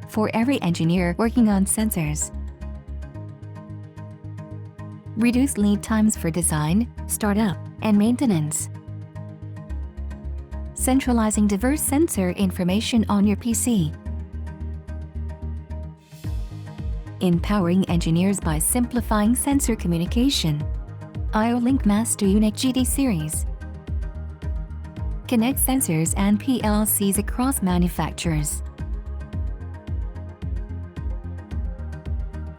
for every engineer working on sensors. Reduce lead times for design, startup, and maintenance. Centralizing diverse sensor information on your PC. Empowering engineers by simplifying sensor communication. IO-Link Master Unit GD Series. Connect sensors and PLCs across manufacturers.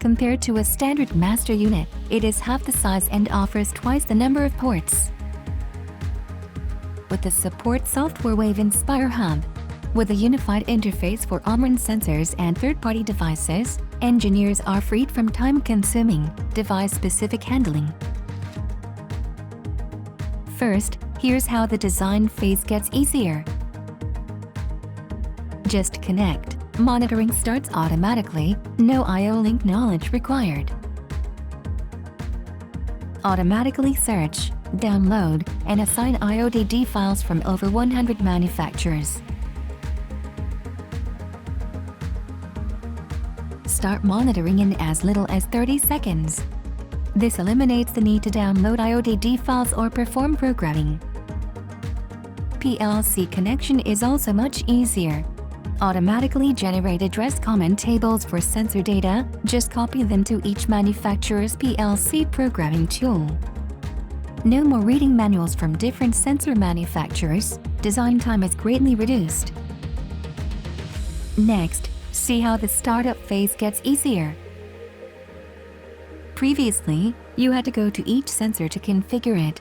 Compared to a standard master unit, it is half the size and offers twice the number of ports. With the support software Wave Inspire Hub, with a unified interface for OMRON sensors and third-party devices, engineers are freed from time-consuming, device-specific handling. First, here's how the design phase gets easier. Just connect. Monitoring starts automatically, no IO-Link knowledge required. Automatically search, download, and assign IODD files from over 100 manufacturers. Start monitoring in as little as 30 seconds. This eliminates the need to download IODD files or perform programming. PLC connection is also much easier. Automatically generate address comment tables for sensor data, just copy them to each manufacturer's PLC programming tool. No more reading manuals from different sensor manufacturers, design time is greatly reduced. Next, see how the startup phase gets easier. Previously, you had to go to each sensor to configure it.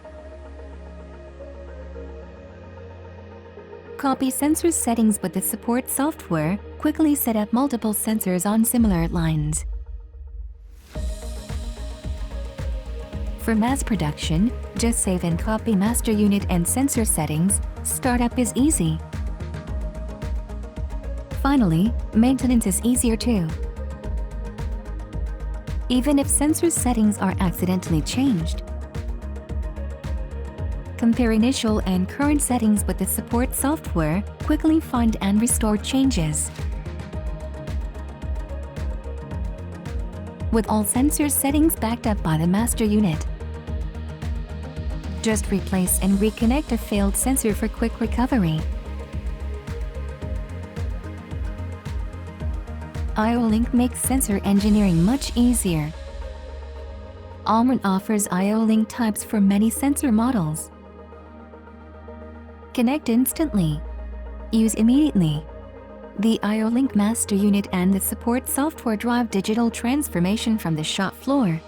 Copy sensor settings with the support software, quickly set up multiple sensors on similar lines. For mass production, just save and copy master unit and sensor settings. Startup is easy. Finally, maintenance is easier too. Even if sensor settings are accidentally changed. Compare initial and current settings with the support software, quickly find and restore changes. With all sensor settings backed up by the master unit. Just replace and reconnect a failed sensor for quick recovery. IO-Link makes sensor engineering much easier. OMRON offers IO-Link types for many sensor models. Connect instantly. Use immediately. The IO-Link Master Unit and the support software drive digital transformation from the shop floor.